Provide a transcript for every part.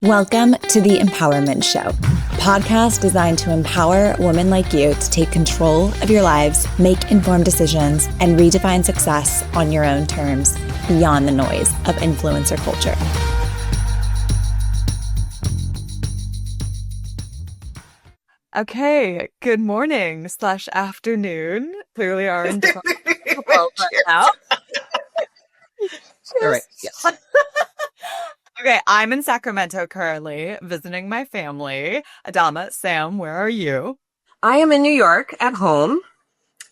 Welcome to the Empowerment Show, a podcast designed to empower women like you to take control of your lives, make informed decisions, and redefine success on your own terms, beyond the noise of influencer culture. Okay, good morning / afternoon. Clearly are in different world right now. All right, yes. Okay, I'm in Sacramento currently, visiting my family. Adama, Sam, where are you? I am in New York at home.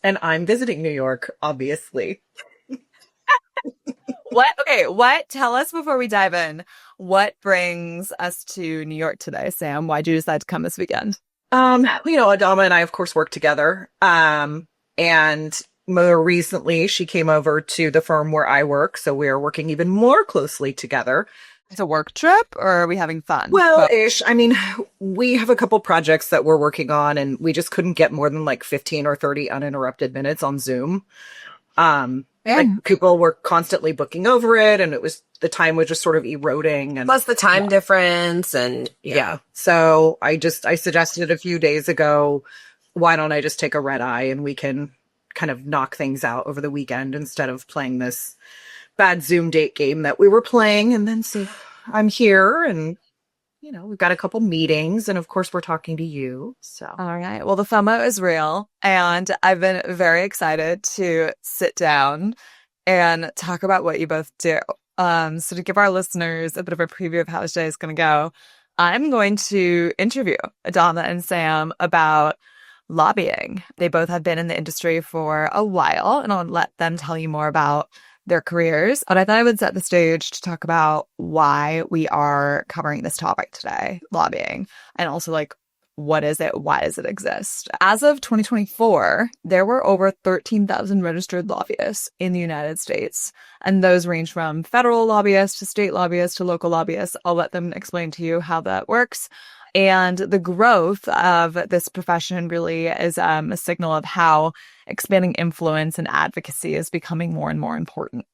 And I'm visiting New York, obviously. What? Tell us before we dive in. What brings us to New York today, Sam? Why'd you decide to come this weekend? Adama and I, of course, work together. And more recently, she came over to the firm where I work. So we're working even more closely together. It's a work trip, or are we having fun? Well, ish. I mean, we have a couple projects that we're working on, and we just couldn't get more than like 15 or 30 uninterrupted minutes on Zoom. Like people were constantly booking over it, and the time was just sort of eroding. And Plus the time difference and yeah. So I suggested a few days ago, why don't I just take a red eye and we can kind of knock things out over the weekend instead of playing this bad Zoom date game that we were playing. And then so I'm here and, we've got a couple meetings and of course we're talking to you. So. All right. Well, the FOMO is real and I've been very excited to sit down and talk about what you both do. So to give our listeners a bit of a preview of how this day is going to go, I'm going to interview Adama and Sam about lobbying. They both have been in the industry for a while, and I'll let them tell you more about their careers. But I thought I would set the stage to talk about why we are covering this topic today, lobbying, and also what is it? Why does it exist? As of 2024, there were over 13,000 registered lobbyists in the United States. And those range from federal lobbyists to state lobbyists to local lobbyists. I'll let them explain to you how that works. And the growth of this profession really is a signal of how expanding influence and advocacy is becoming more and more important.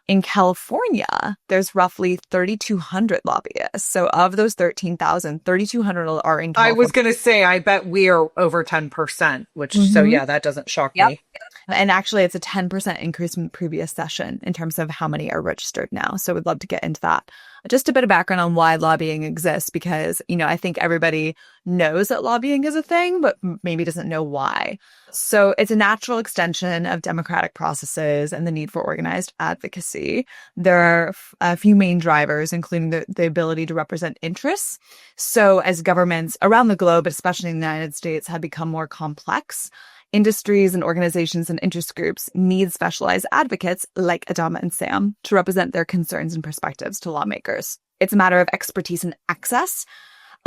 In California, there's roughly 3,200 lobbyists. So of those 13,000, 3,200 are in California. I was going to say, I bet we are over 10%, so yeah, that doesn't shock me. And actually, it's a 10% increase from the previous session in terms of how many are registered now. So we'd love to get into that. Just a bit of background on why lobbying exists, because, I think everybody knows that lobbying is a thing, but maybe doesn't know why. So it's a natural extension of democratic processes and the need for organized advocacy. There are a few main drivers, including the ability to represent interests. So as governments around the globe, especially in the United States, have become more complex, industries and organizations and interest groups need specialized advocates like Adama and Sam to represent their concerns and perspectives to lawmakers. It's a matter of expertise and access.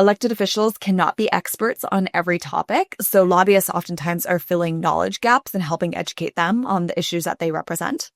Elected officials cannot be experts on every topic, so lobbyists oftentimes are filling knowledge gaps and helping educate them on the issues that they represent.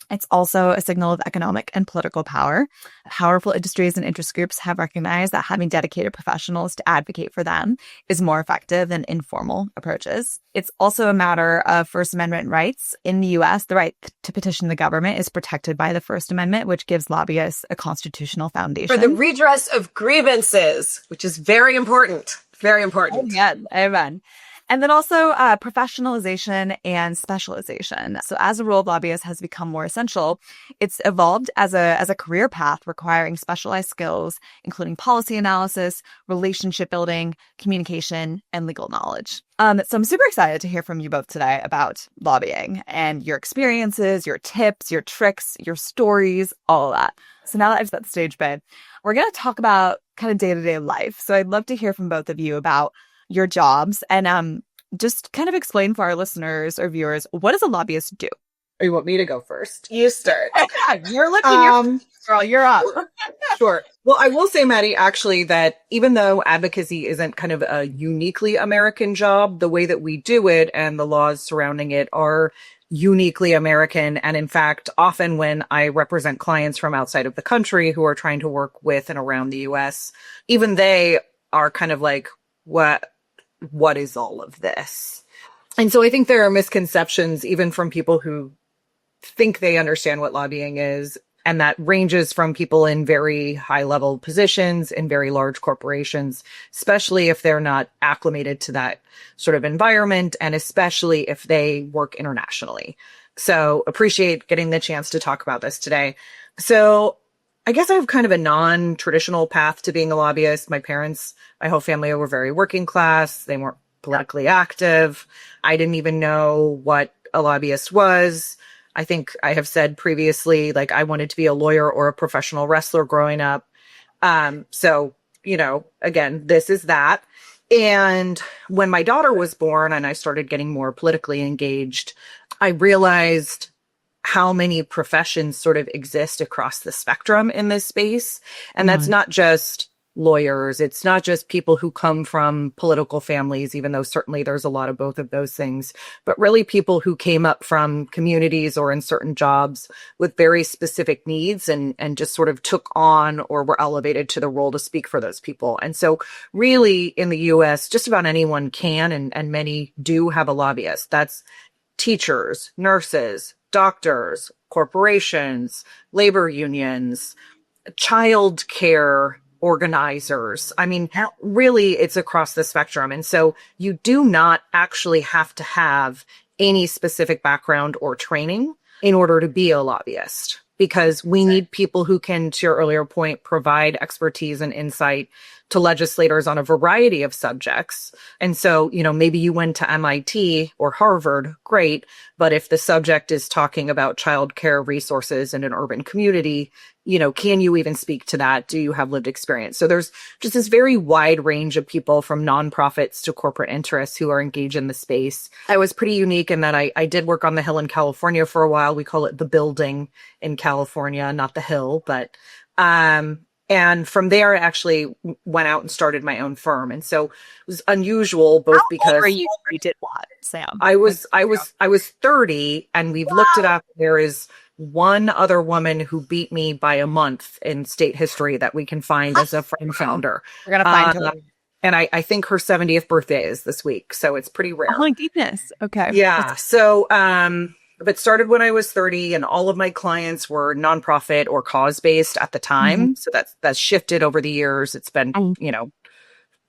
It's also a signal of economic and political power. Powerful industries and interest groups have recognized that having dedicated professionals to advocate for them is more effective than informal approaches. It's also a matter of First Amendment rights. In the U.S., the right to petition the government is protected by the First Amendment, which gives lobbyists a constitutional foundation. For the redress of grievances, which is very important. Very important. Oh, yeah, amen. And then also professionalization and specialization. So as the role of lobbyists has become more essential, it's evolved as a career path requiring specialized skills, including policy analysis, relationship building, communication, and legal knowledge. So I'm super excited to hear from you both today about lobbying and your experiences, your tips, your tricks, your stories, all of that. So now that I've set the stage, babe, we're going to talk about kind of day-to-day life. So I'd love to hear from both of you about your jobs and just kind of explain for our listeners or viewers, what does a lobbyist do? Or you want me to go first? You start. You're looking, girl, you're up. Sure. Well, I will say, Maddie, actually, that even though advocacy isn't kind of a uniquely American job, the way that we do it and the laws surrounding it are uniquely American. And in fact, often when I represent clients from outside of the country who are trying to work with and around the US, even they are kind of like, what is all of this? And so I think there are misconceptions even from people who think they understand what lobbying is And that ranges from people in very high level positions in very large corporations, especially if they're not acclimated to that sort of environment, and especially if they work internationally. So appreciate getting the chance to talk about this today. So I guess I have kind of a non-traditional path to being a lobbyist. My parents, my whole family were very working class. They weren't politically active. I didn't even know what a lobbyist was. I think I have said previously, like I wanted to be a lawyer or a professional wrestler growing up. So, again, this is that. And when my daughter was born and I started getting more politically engaged, I realized how many professions sort of exist across the spectrum in this space. And that's not just lawyers. It's not just people who come from political families, even though certainly there's a lot of both of those things, but really people who came up from communities or in certain jobs with very specific needs and just sort of took on or were elevated to the role to speak for those people. And so really in the US, just about anyone can, and many do have a lobbyist. That's teachers, nurses, doctors, corporations, labor unions, child care organizers. I mean, really, it's across the spectrum. And so you do not actually have to have any specific background or training in order to be a lobbyist, because we need people who can, to your earlier point, provide expertise and insight to legislators on a variety of subjects. And so, maybe you went to MIT or Harvard, great. But if the subject is talking about childcare resources in an urban community, can you even speak to that? Do you have lived experience? So there's just this very wide range of people from nonprofits to corporate interests who are engaged in the space. I was pretty unique in that I did work on the Hill in California for a while. We call it the building in California, not the Hill, but, and from there, I actually went out and started my own firm. And so it was unusual, both because you did what, Sam? I was 30, and we've looked it up. There is one other woman who beat me by a month in state history that we can find as a firm founder. We're going to find her. And I think her 70th birthday is this week. So it's pretty rare. Oh my goodness. Okay. Yeah. So, but started when I was 30, and all of my clients were nonprofit or cause-based at the time. So that's shifted over the years. It's been,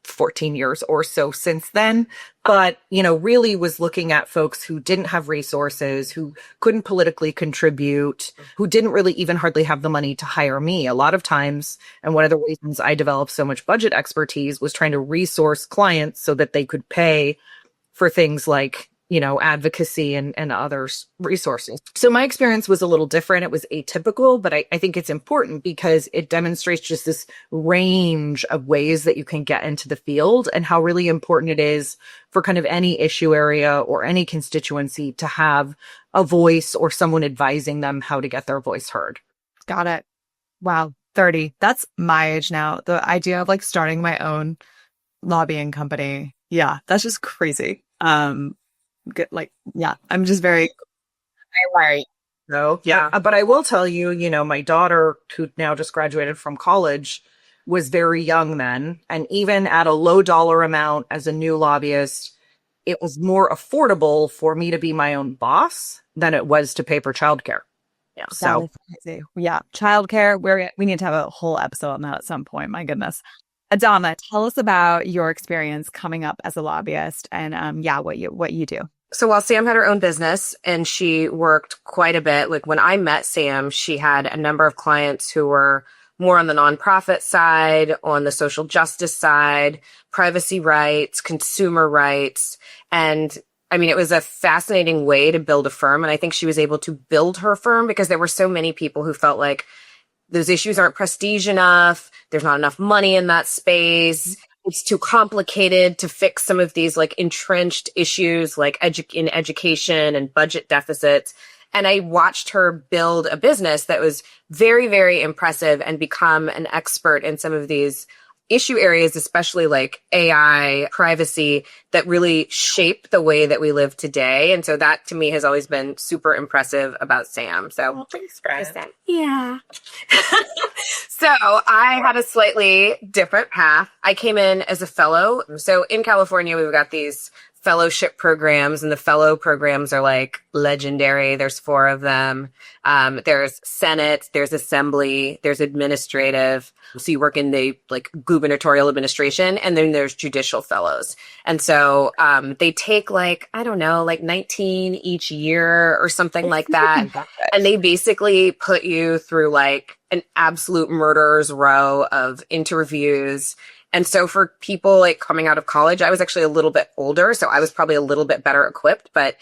14 years or so since then. But, really was looking at folks who didn't have resources, who couldn't politically contribute, who didn't really even hardly have the money to hire me a lot of times. And one of the reasons I developed so much budget expertise was trying to resource clients so that they could pay for things like, advocacy and other resources. So my experience was a little different. It was atypical, but I think it's important because it demonstrates just this range of ways that you can get into the field and how really important it is for kind of any issue area or any constituency to have a voice or someone advising them how to get their voice heard. Got it. Wow. 30. That's my age now. The idea of starting my own lobbying company. Yeah. That's just crazy. I'm just very right. So yeah, but I will tell you, my daughter, who now just graduated from college, was very young then, and even at a low dollar amount as a new lobbyist, it was more affordable for me to be my own boss than it was to pay for childcare. Yeah, so crazy. Yeah, childcare. We need to have a whole episode on that at some point. My goodness. Adama, tell us about your experience coming up as a lobbyist and what you do. So while Sam had her own business and she worked quite a bit, like when I met Sam, she had a number of clients who were more on the nonprofit side, on the social justice side, privacy rights, consumer rights. And I mean, it was a fascinating way to build a firm. And I think she was able to build her firm because there were so many people who felt like those issues aren't prestige enough. There's not enough money in that space. It's too complicated to fix some of these entrenched issues like in education and budget deficits. And I watched her build a business that was very, very impressive and become an expert in some of these issue areas, especially like AI, privacy, that really shape the way that we live today. And so that to me has always been super impressive about Sam. So thanks, Brad. Yeah. So I had a slightly different path. I came in as a fellow. So in California, we've got these fellowship programs, and the fellow programs are like legendary. There's 4 of them. There's Senate, there's Assembly, there's administrative. So you work in the like gubernatorial administration, and then there's judicial fellows. And so they take like, I don't know, like 19 each year or something like that. And they basically put you through like an absolute murderer's row of interviews. And so for people like coming out of college, I was actually a little bit older, so I was probably a little bit better equipped. But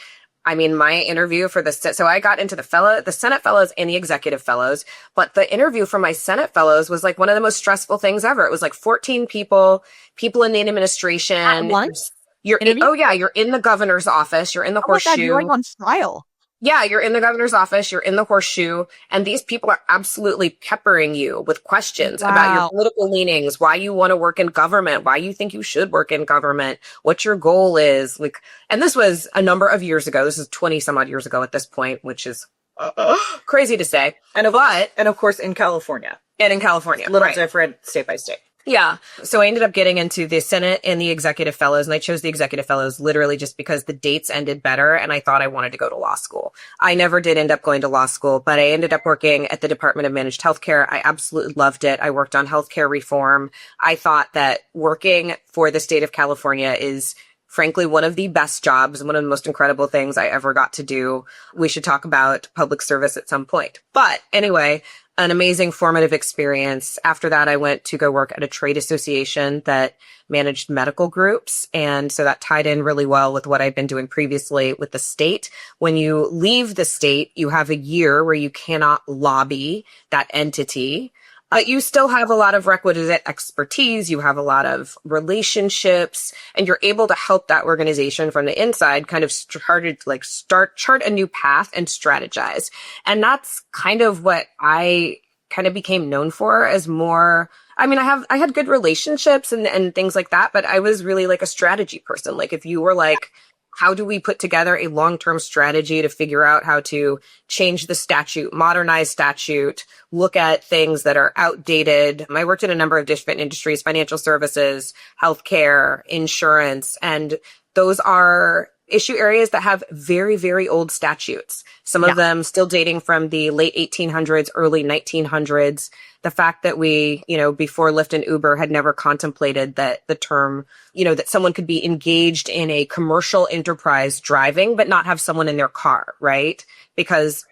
I mean, my interview for so I got into the Senate fellows and the executive fellows, but the interview for my Senate fellows was like one of the most stressful things ever. It was like 14 people in the administration. At once? You're in the governor's office. You're in the horseshoe. My God, you're like on trial. Yeah, you're in the governor's office, you're in the horseshoe, and these people are absolutely peppering you with questions about your political leanings, why you want to work in government, why you think you should work in government, what your goal is. Like, and this was a number of years ago. This is 20 some odd years ago at this point, which is crazy to say. And of course in California. And in California. A little different state by state. Yeah. So I ended up getting into the Senate and the executive fellows, and I chose the executive fellows literally just because the dates ended better and I thought I wanted to go to law school. I never did end up going to law school, but I ended up working at the Department of Managed Healthcare. I absolutely loved it. I worked on healthcare reform. I thought that working for the state of California is frankly one of the best jobs, one of the most incredible things I ever got to do. We should talk about public service at some point. But anyway, an amazing formative experience. After that, I went to go work at a trade association that managed medical groups. And so that tied in really well with what I'd been doing previously with the state. When you leave the state, you have a year where you cannot lobby that entity. But you still have a lot of requisite expertise. You have a lot of relationships, and you're able to help that organization from the inside kind of chart a new path and strategize. And that's kind of what I kind of became known for as more. I mean, I had good relationships and things like that, but I was really like a strategy person. Like if you were like, how do we put together a long-term strategy to figure out how to change the statute, modernize statute, look at things that are outdated? I worked in a number of different industries, financial services, healthcare, insurance, and those are issue areas that have very, very old statutes. Some of them still dating from the late 1800s, early 1900s. The fact that we, before Lyft and Uber had never contemplated that the term, that someone could be engaged in a commercial enterprise driving, but not have someone in their car, right? Because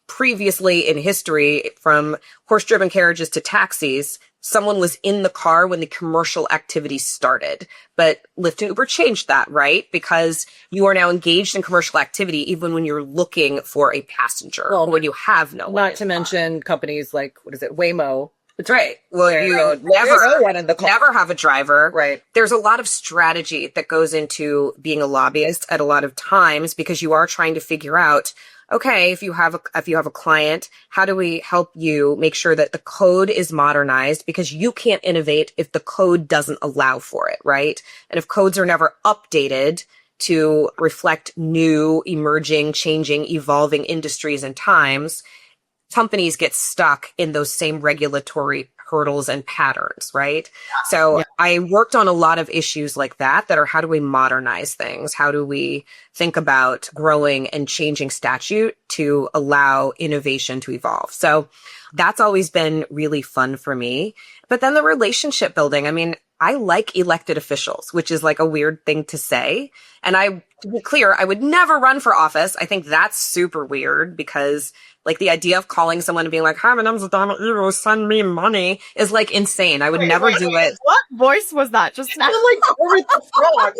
previously in history, from horse-driven carriages to taxis, someone was in the car when the commercial activity started. But Lyft and Uber changed that, right? Because you are now engaged in commercial activity even when you're looking for a passenger or when you have no one. Not to mention companies like, Waymo. That's right. Well, you never have a driver. Right. There's a lot of strategy that goes into being a lobbyist at a lot of times because you are trying to figure out, okay, if you have a client, how do we help you make sure that the code is modernized? Because you can't innovate if the code doesn't allow for it, right? And if codes are never updated to reflect new, emerging, changing, evolving industries and times, companies get stuck in those same regulatory hurdles and patterns, right? So I worked on a lot of issues like that are how do we modernize things? How do we think about growing and changing statute to allow innovation to evolve? So that's always been really fun for me. But then the relationship building, I mean, I like elected officials, which is like a weird thing to say. And to be clear, I would never run for office. I think that's super weird because like the idea of calling someone and being like, hi, my name's Adama, send me money is like insane. I would never do it. What voice was that? Just like Kermit the Frog.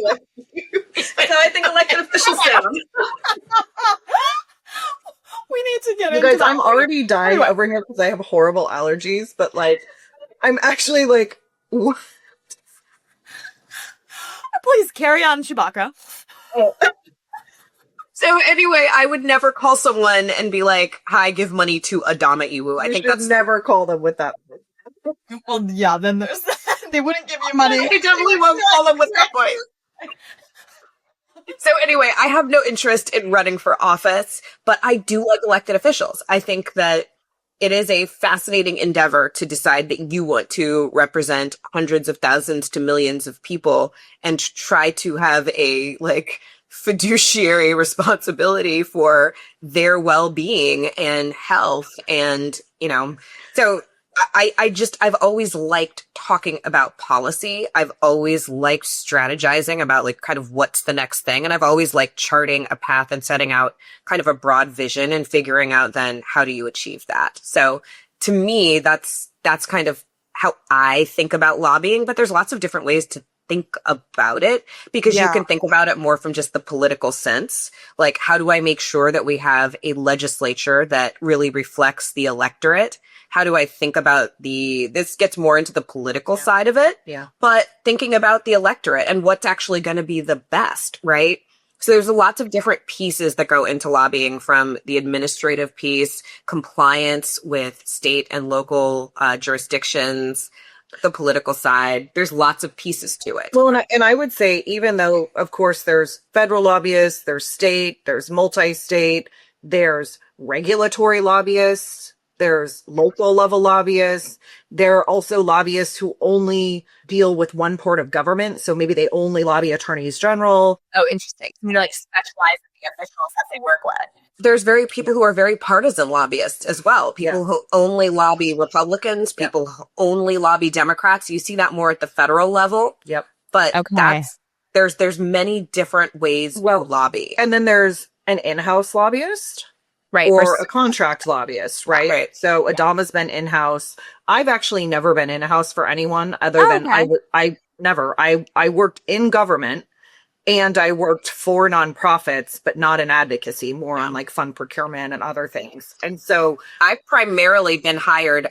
That's how I think elected officials sound. We need to get you into guys, that. I'm already dying over here because I have horrible allergies, but like, I'm actually like, please carry on, Chewbacca. Oh. So anyway, I would never call someone and be like, hi, give money to Adama Iwu. I think that's never call them with that. Well, yeah, then there's they wouldn't give you money. I definitely won't call them with that voice. So anyway, I have no interest in running for office, but I do like elected officials. I think that it is a fascinating endeavor to decide that you want to represent hundreds of thousands to millions of people and try to have a like fiduciary responsibility for their well-being and health. And, so I've always liked talking about policy. I've always liked strategizing about like kind of what's the next thing. And I've always liked charting a path and setting out kind of a broad vision and figuring out then how do you achieve that? So to me, that's kind of how I think about lobbying, but there's lots of different ways to think about it because you can think about it more from just the political sense. Like, how do I make sure that we have a legislature that really reflects the electorate? How do I think about this gets more into the political side of it, but thinking about the electorate and what's actually going to be the best, right? So there's lots of different pieces that go into lobbying, from the administrative piece, compliance with state and local jurisdictions, the political side. There's lots of pieces to it. Well, and I would say, even though, of course, there's federal lobbyists, there's state, there's multi-state, there's regulatory lobbyists, there's local level lobbyists. There are also lobbyists who only deal with one part of government. So maybe they only lobby attorneys general. Oh, interesting. Like specialize in the officials that they work with. There's people who are very partisan lobbyists as well. People who only lobby Republicans, people who only lobby Democrats. You see that more at the federal level. Yep. But there's many different ways to lobby. And then there's an in-house lobbyist. Right. Or a contract lobbyist, right? Right. So Adama's been in-house. I've actually never been in-house for anyone other than I worked in government and I worked for nonprofits, but not in advocacy, more on like fund procurement and other things. And so I've primarily been hired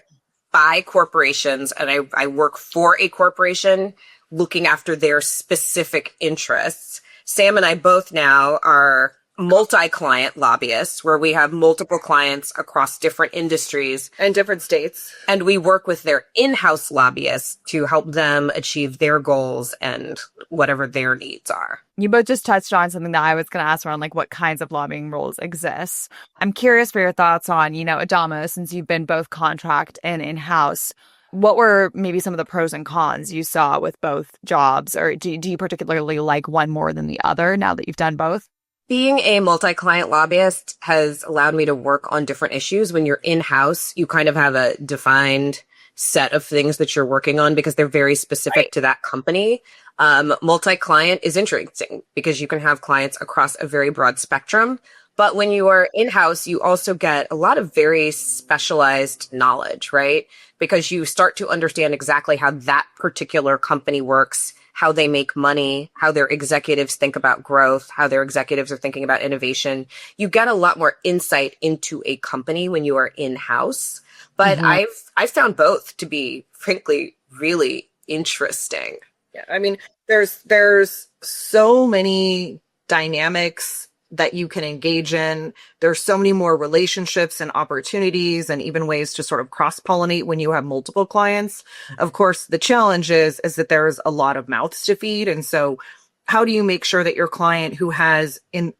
by corporations, and I work for a corporation looking after their specific interests. Sam and I both now are multi-client lobbyists, where we have multiple clients across different industries and different states. And we work with their in-house lobbyists to help them achieve their goals and whatever their needs are. You both just touched on something that I was going to ask around, like, what kinds of lobbying roles exist. I'm curious for your thoughts on, Adama, since you've been both contract and in-house. What were maybe some of the pros and cons you saw with both jobs? Or do you particularly like one more than the other now that you've done both? Being a multi-client lobbyist has allowed me to work on different issues. When you're in-house, you kind of have a defined set of things that you're working on because they're very specific to that company. Multi-client is interesting because you can have clients across a very broad spectrum. But when you are in-house, you also get a lot of very specialized knowledge, right? Because you start to understand exactly how that particular company works, how they make money, how their executives think about growth, how their executives are thinking about innovation. You get a lot more insight into a company when you are in-house. But I've found both to be, frankly, really interesting. Yeah, I mean, there's so many dynamics that you can engage in. There's so many more relationships and opportunities and even ways to sort of cross-pollinate when you have multiple clients. Of course, the challenge is that there's a lot of mouths to feed. And so how do you make sure that your client who has, in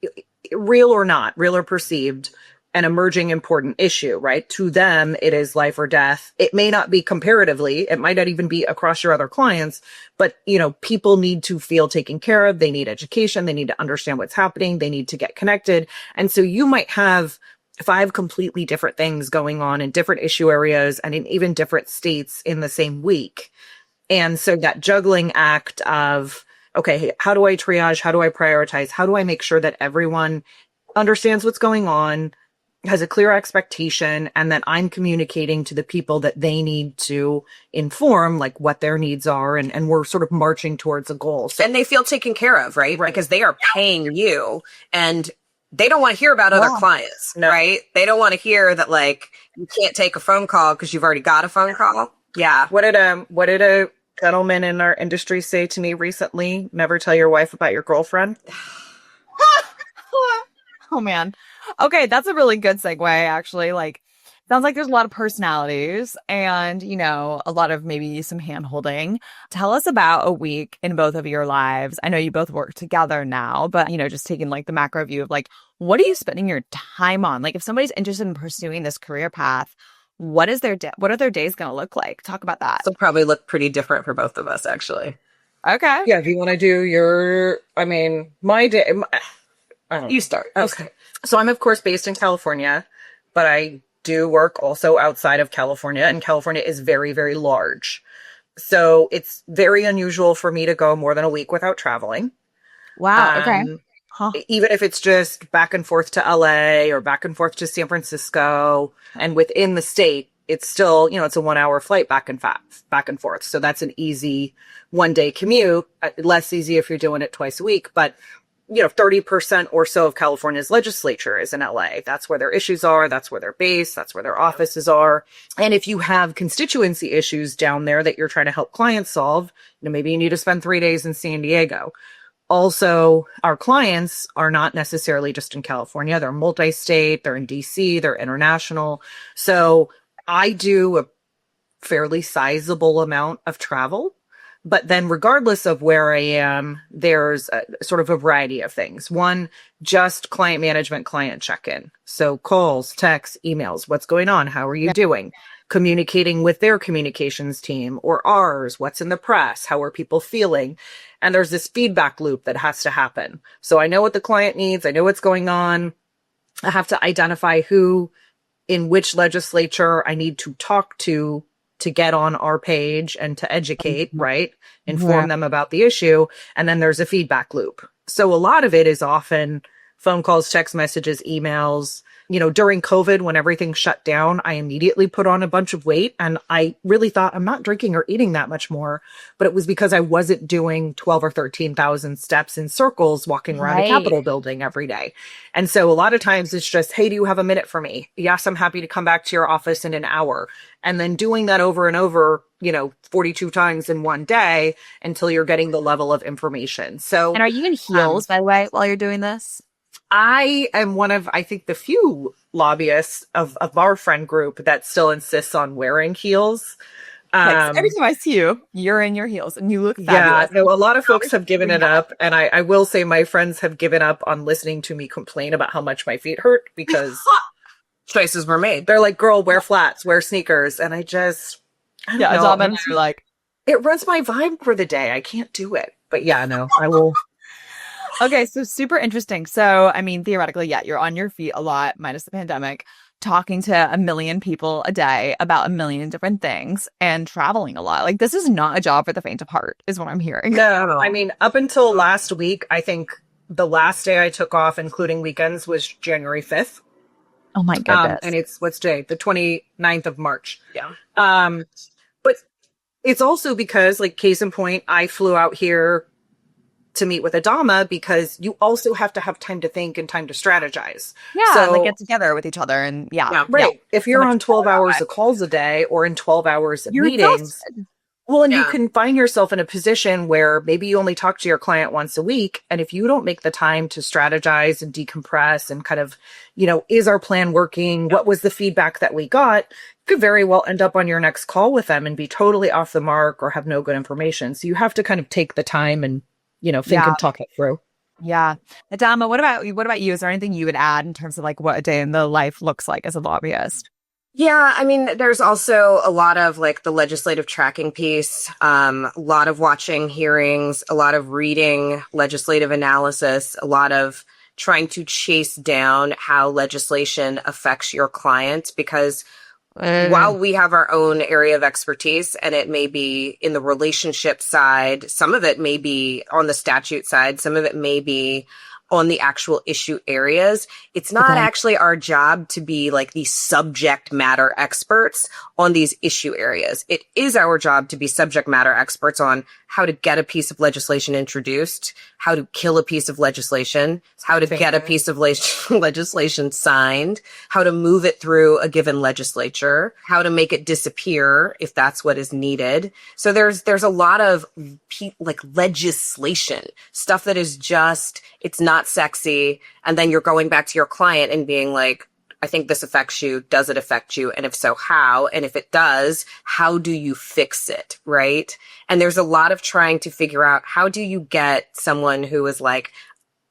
real or not, real or perceived, an emerging important issue, right? To them, it is life or death. It may not be comparatively. It might not even be across your other clients, but, people need to feel taken care of. They need education. They need to understand what's happening. They need to get connected. And so you might have 5 completely different things going on in different issue areas and in even different states in the same week. And so that juggling act of, okay, how do I triage? How do I prioritize? How do I make sure that everyone understands what's going on, has a clear expectation, and that I'm communicating to the people that they need to inform, like what their needs are, and we're sort of marching towards a goal. So, and they feel taken care of, right? Because they are paying you, and they don't want to hear about other clients, right? They don't want to hear that, like, you can't take a phone call because you've already got a phone call. Yeah. What did a gentleman in our industry say to me recently? Never tell your wife about your girlfriend. Oh, man. Okay, that's a really good segue, actually. Like, sounds like there's a lot of personalities and, a lot of maybe some hand-holding. Tell us about a week in both of your lives. I know you both work together now, but, just taking like the macro view of like, what are you spending your time on? Like, if somebody's interested in pursuing this career path, what is what are their days going to look like? Talk about that. So probably look pretty different for both of us, actually. Okay. Yeah, if you want to do my day, I don't know. You start. Okay. So I'm, of course, based in California, but I do work also outside of California, and California is very, very large. So it's very unusual for me to go more than a week without traveling. Wow. Okay. Huh. Even if it's just back and forth to LA or back and forth to San Francisco, and within the state, it's still, it's a 1 hour flight back and forth. So that's an easy 1 day commute, less easy if you're doing it twice a week. But 30% or so of California's legislature is in LA. That's where their issues are. That's where they're based. That's where their offices are. And if you have constituency issues down there that you're trying to help clients solve, maybe you need to spend 3 days in San Diego. Also, our clients are not necessarily just in California. They're multi-state, they're in DC, they're international. So I do a fairly sizable amount of travel. But then regardless of where I am, there's sort of a variety of things. One, just client management, client check-in. So calls, texts, emails, what's going on? How are you doing? Communicating with their communications team or ours, what's in the press? How are people feeling? And there's this feedback loop that has to happen. So I know what the client needs. I know what's going on. I have to identify who in which legislature I need to talk to get on our page and to educate, right? Inform them about the issue. And then there's a feedback loop. So a lot of it is often phone calls, text messages, emails. During COVID, when everything shut down, I immediately put on a bunch of weight, and I really thought I'm not drinking or eating that much more, but it was because I wasn't doing 12 or 13,000 steps in circles walking around a Capitol building every day. And so a lot of times it's just, hey, do you have a minute for me? Yes, I'm happy to come back to your office in an hour. And then doing that over and over, 42 times in one day until you're getting the level of information. So, and are you in heels, by the way, while you're doing this? I am one of, I think, the few lobbyists of our friend group that still insists on wearing heels. Every time I see you, you're in your heels and you look fabulous. Yeah, no, a lot of folks have given it up. And I will say my friends have given up on listening to me complain about how much my feet hurt because choices were made. They're like, girl, wear flats, wear sneakers. And I don't know. Adama and you're like, it runs my vibe for the day. I can't do it. But yeah, no, I will. Okay, so super interesting. So, I mean, theoretically, yeah, you're on your feet a lot, minus the pandemic, talking to a million people a day about a million different things and traveling a lot. Like, this is not a job for the faint of heart, is what I'm hearing. No, I mean, up until last week, I think the last day I took off, including weekends, was January 5th. Oh my goodness. And it's, what's today? The 29th of March. Yeah. But it's also because, like, case in point, I flew out here to meet with Adama because you also have to have time to think and time to strategize. Yeah, so, like get together with each other and right. Yeah. If you're on 12 hours of calls a day or in 12 hours of meetings, well, and you can find yourself in a position where maybe you only talk to your client once a week. And if you don't make the time to strategize and decompress and kind of, is our plan working? What was the feedback that we got? You could very well end up on your next call with them and be totally off the mark or have no good information. So you have to kind of take the time and think and talk it through. Yeah. Adama, what about you? Is there anything you would add in terms of like what a day in the life looks like as a lobbyist? Yeah, I mean, there's also a lot of like the legislative tracking piece, a lot of watching hearings, a lot of reading legislative analysis, a lot of trying to chase down how legislation affects your client because while we have our own area of expertise and it may be in the relationship side, some of it may be on the statute side, some of it may be on the actual issue areas. It's not actually our job to be like the subject matter experts on these issue areas. It is our job to be subject matter experts on how to get a piece of legislation introduced, how to kill a piece of legislation, how to get a piece of legislation signed, how to move it through a given legislature, how to make it disappear if that's what is needed. So there's a lot of like legislation, stuff that is just, it's not sexy. And then you're going back to your client and being like, I think this affects you. Does it affect you? And if so, how? And if it does, how do you fix it? Right? And there's a lot of trying to figure out how do you get someone who is like,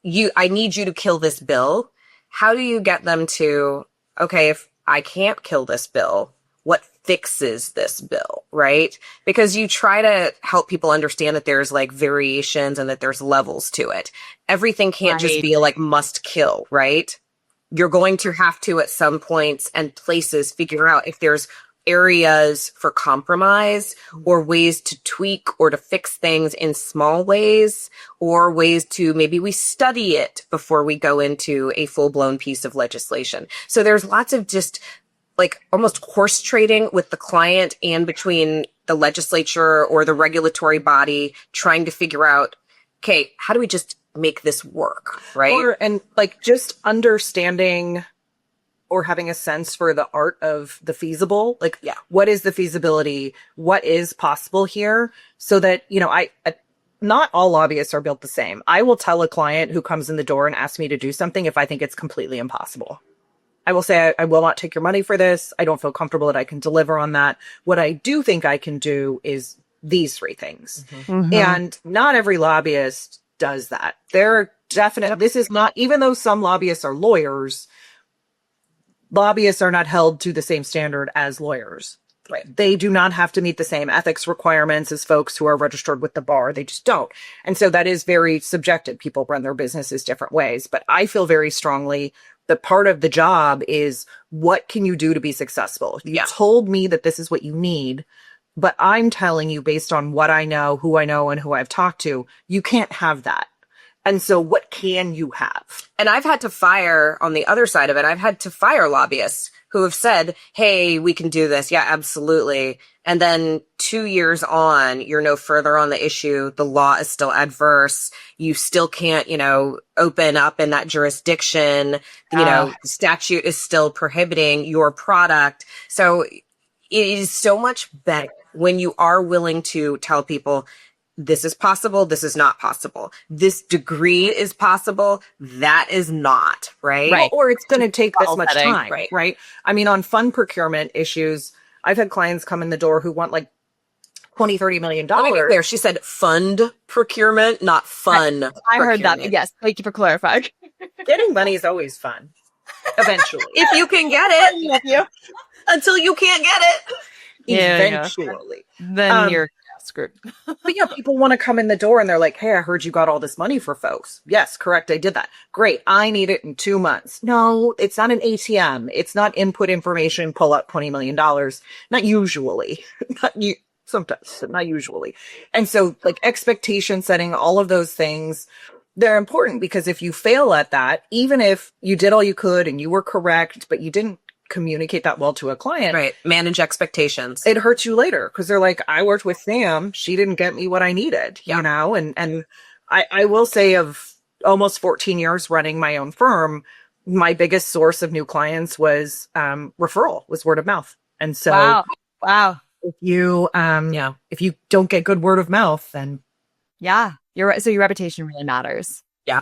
I need you to kill this bill. How do you get them to, okay, if I can't kill this bill, what fixes this bill, right? Because you try to help people understand that there's like variations and that there's levels to it. Everything can't just be like must kill, right? You're going to have to at some points and places figure out if there's areas for compromise or ways to tweak or to fix things in small ways, or ways to maybe we study it before we go into a full-blown piece of legislation. So there's lots of just like almost horse trading with the client and between the legislature or the regulatory body trying to figure out, okay, how do we just make this work, right? And like just understanding or having a sense for the art of the feasible, like what is the feasibility, what is possible here, so that, you know, not all lobbyists are built the same. I will tell a client who comes in the door and asks me to do something if I think it's completely impossible. I will say, I will not take your money for this. I don't feel comfortable that I can deliver on that. What I do think I can do is these 3 things. And not every lobbyist does that. There are definite, this is not, even though some lobbyists are lawyers, lobbyists are not held to the same standard as lawyers. Right. They do not have to meet the same ethics requirements as folks who are registered with the bar. They just don't. And so that is very subjective. People run their businesses different ways. But I feel very strongly that part of the job is, what can you do to be successful? You told me that this is what you need, but I'm telling you based on what I know, and who I've talked to, you can't have that. And so what can you have? And I've had to fire, on the other side of it, I've had to fire lobbyists who have said, hey, we can do this. Yeah, absolutely. And then 2 years on, you're no further on the issue. The law is still adverse. You still can't, open up in that jurisdiction. The statute is still prohibiting your product. So it is so much better when you are willing to tell people, this is possible. This is not possible. This degree is possible. That is not, right? Right. Or it's going to take this much time, right? I mean, on fund procurement issues, I've had clients come in the door who want like $20-30 million. Let me be clear. She said fund procurement, not fun. I heard that. Yes. Thank you for clarifying. Getting money is always fun. Eventually. If you can get it. Until you can't get it. Eventually. Then you're screwed. But yeah, people want to come in the door and they're like, hey, I heard you got all this money for folks. Yes, correct. I did that. Great. I need it in 2 months. No, it's not an ATM. It's not input information, pull out $20 million. Not usually. Sometimes, not usually. And so like expectation setting, all of those things, they're important, because if you fail at that, even if you did all you could and you were correct, but you didn't communicate that well to a client. Right. Manage expectations. It hurts you later, because they're like, I worked with Sam. She didn't get me what I needed, and I will say, of almost 14 years running my own firm, my biggest source of new clients was referral, was word of mouth. And so wow. If you if you don't get good word of mouth, then you're right. So your reputation really matters. Yeah.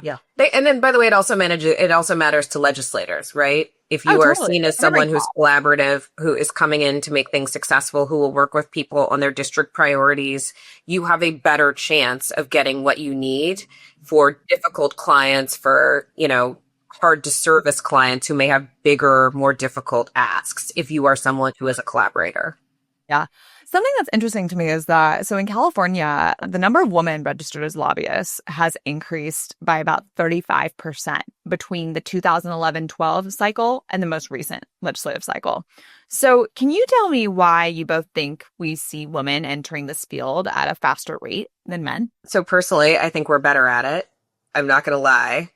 And then, by the way, it also matters to legislators, right? If you are seen as someone who's collaborative, who is coming in to make things successful, who will work with people on their district priorities, you have a better chance of getting what you need for difficult clients, for, hard to service clients who may have bigger, more difficult asks, if you are someone who is a collaborator. Yeah. Something that's interesting to me is that, so in California, the number of women registered as lobbyists has increased by about 35% between the 2011-12 cycle and the most recent legislative cycle. So can you tell me why you both think we see women entering this field at a faster rate than men? So personally, I think we're better at it. I'm not going to lie.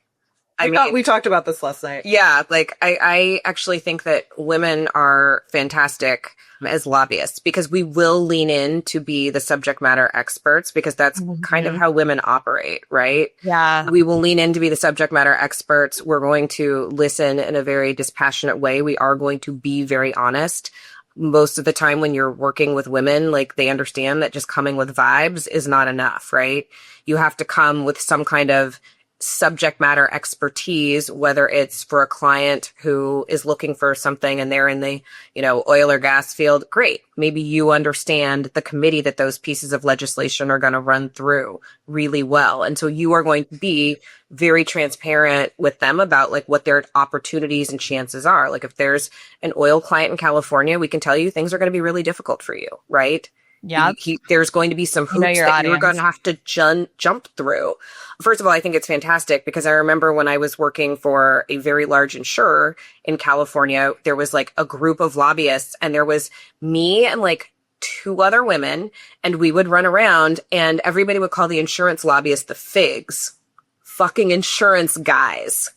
We talked about this last night. Yeah, like I actually think that women are fantastic as lobbyists, because we will lean in to be the subject matter experts, because that's kind of how women operate, right? Yeah. We will lean in to be the subject matter experts. We're going to listen in a very dispassionate way. We are going to be very honest. Most of the time when you're working with women, like, they understand that just coming with vibes is not enough, right? You have to come with some kind of subject matter expertise, whether it's for a client who is looking for something and they're in the, oil or gas field. Great. Maybe you understand the committee that those pieces of legislation are going to run through really well. And so you are going to be very transparent with them about like what their opportunities and chances are. Like if there's an oil client in California, we can tell you things are going to be really difficult for you, right? Yeah. There's going to be some hoops that you're going to have to jump through. First of all, I think it's fantastic because I remember when I was working for a very large insurer in California, there was like a group of lobbyists and there was me and like 2 other women, and we would run around and everybody would call the insurance lobbyists the figs. Fucking insurance guys.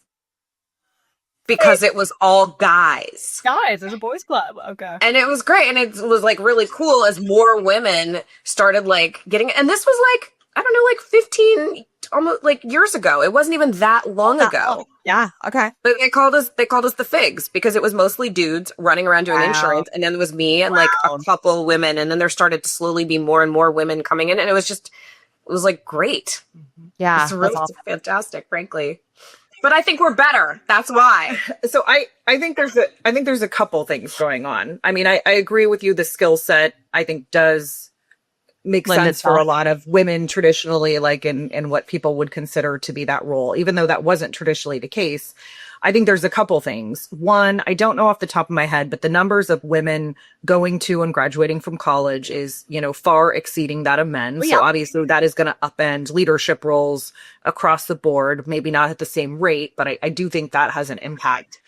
Because it was all guys. Guys, there's a boys club. Okay. And it was great. And it was like really cool as more women started like getting, and this was like, I don't know, like 15, almost like years ago. It wasn't even that long ago. Yeah. Okay. But they called us the figs because it was mostly dudes running around doing insurance. And then there was me and like a couple women. And then there started to slowly be more and more women coming in. And it was like great. Yeah. It's really fantastic, frankly. But I think we're better. That's why. So I think there's a couple things going on. I mean, I agree with you. The skill set, I think, does make sense for a lot of women traditionally, like in what people would consider to be that role, even though that wasn't traditionally the case. I think there's a couple things. One, I don't know off the top of my head, but the numbers of women going to and graduating from college is, far exceeding that of men. So obviously that is going to upend leadership roles across the board, maybe not at the same rate, but I do think that has an impact.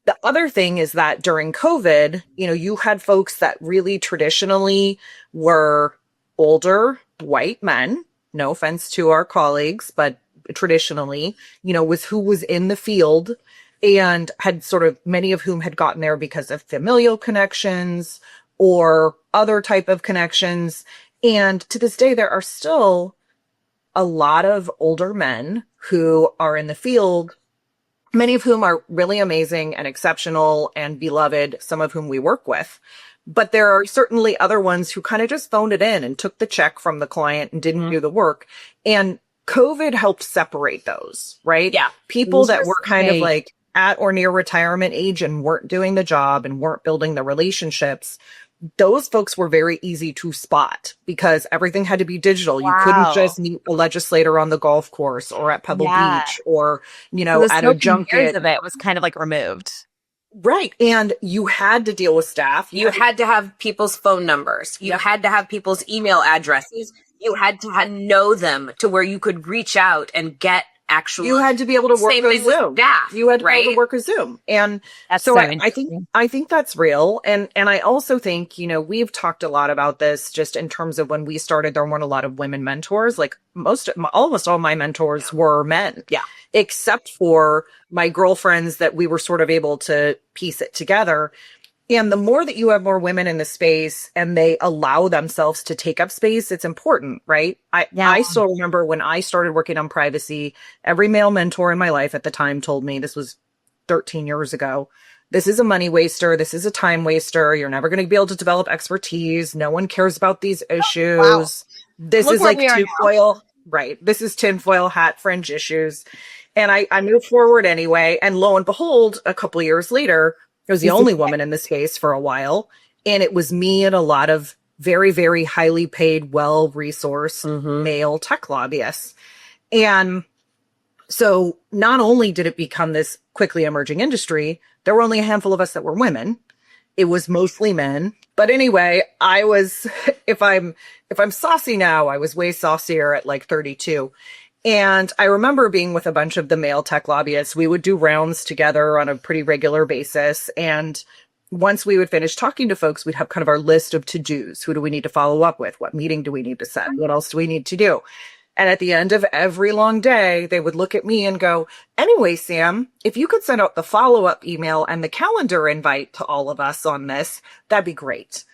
The other thing is that during COVID, you had folks that really traditionally were older white men, no offense to our colleagues, but traditionally, was who was in the field and had sort of many of whom had gotten there because of familial connections or other type of connections. And to this day, there are still a lot of older men who are in the field, many of whom are really amazing and exceptional and beloved, some of whom we work with. But there are certainly other ones who kind of just phoned it in and took the check from the client and didn't do the work. And COVID helped separate those, right? Yeah. People that were kind of like at or near retirement age and weren't doing the job and weren't building the relationships. Those folks were very easy to spot because everything had to be digital. You couldn't just meet a legislator on the golf course or at Pebble Beach or, at a junket. Of it was kind of like removed. Right. And you had to deal with staff. You had to have people's phone numbers. You had to have people's email addresses. You had to know them to where you could reach out and get actual. You had to be able to work a Zoom. Staff, you had to be able to work a Zoom. And so I think that's real. And I also think, we've talked a lot about this just in terms of when we started, there weren't a lot of women mentors. Like almost all my mentors were men. Yeah. Except for my girlfriends that we were sort of able to piece it together. And the more that you have more women in the space and they allow themselves to take up space, it's important, right? I still remember when I started working on privacy, every male mentor in my life at the time told me, this was 13 years ago, this is a money waster. This is a time waster. You're never going to be able to develop expertise. No one cares about these issues. Wow. This is like tinfoil, right? This is tinfoil hat fringe issues. And I moved forward anyway. And lo and behold, a couple of years later, I was the only woman in the space for a while. And it was me and a lot of very, very highly paid, well-resourced male tech lobbyists. And so not only did it become this quickly emerging industry, there were only a handful of us that were women. It was mostly men. But anyway, I was, if I'm saucy now, I was way saucier at like 32. And I remember being with a bunch of the male tech lobbyists. We would do rounds together on a pretty regular basis. And once we would finish talking to folks, we'd have kind of our list of to-dos. Who do we need to follow up with? What meeting do we need to set? What else do we need to do? And at the end of every long day, they would look at me and go, anyway, Sam, if you could send out the follow-up email and the calendar invite to all of us on this, that'd be great.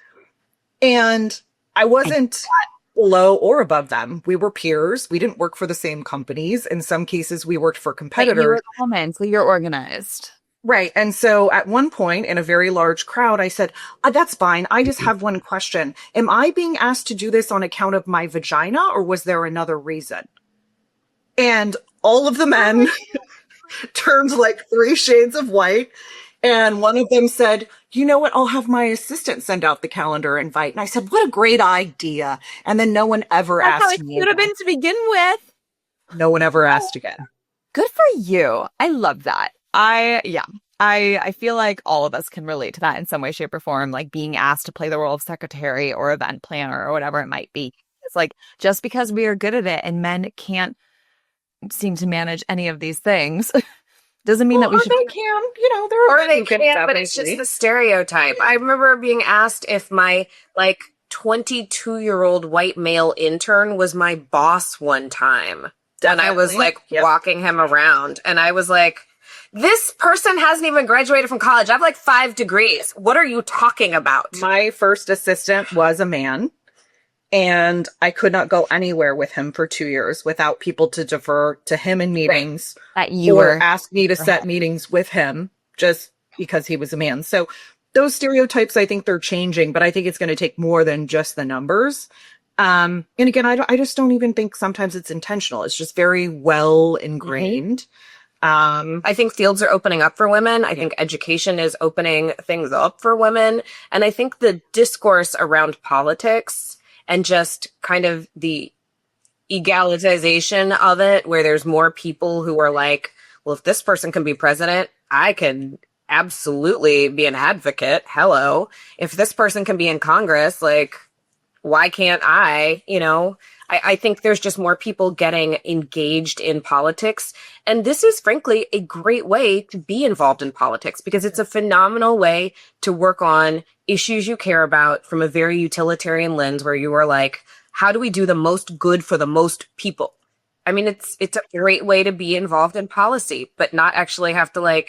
And I wasn't below or above them. We were peers. We didn't work for the same companies. In some cases, we worked for competitors. But you were a woman, so you're organized. Right. And so at one point in a very large crowd, I said, that's fine. I just have one question. Am I being asked to do this on account of my vagina, or was there another reason? And all of the men turned like 3 shades of white. And one of them said, you know what? I'll have my assistant send out the calendar invite. And I said, what a great idea. And then no one ever That's how asked it me should have again. been to begin with. No one ever asked again. Good for you. I love that. I feel like all of us can relate to that in some way, shape, or form, like being asked to play the role of secretary or event planner or whatever it might be. It's like, just because we are good at it and men can't seem to manage any of these things doesn't mean that we Or should. they can, there are Or they who can can't, but it's just definitely. the stereotype. I remember being asked if my like 22-year-old white male intern was my boss one time. And I was like walking him around and I was like, this person hasn't even graduated from college. I have like 5 degrees. What are you talking about? My first assistant was a man, and I could not go anywhere with him for 2 years without people to defer to him in meetings That you or were ask me to set meetings with him just because he was a man. So those stereotypes, I think they're changing, but I think it's going to take more than just the numbers. And again, I just don't even think sometimes it's intentional. It's just very well ingrained. I think fields are opening up for women. I think education is opening things up for women. And I think the discourse around politics and just kind of the egalitization of it, where there's more people who are like, well, if this person can be president, I can absolutely be an advocate. Hello. If this person can be in Congress, like, why can't I? I think there's just more people getting engaged in politics. And this is frankly a great way to be involved in politics because it's a phenomenal way to work on issues you care about from a very utilitarian lens where you are like, how do we do the most good for the most people? I mean, it's a great way to be involved in policy, but not actually have to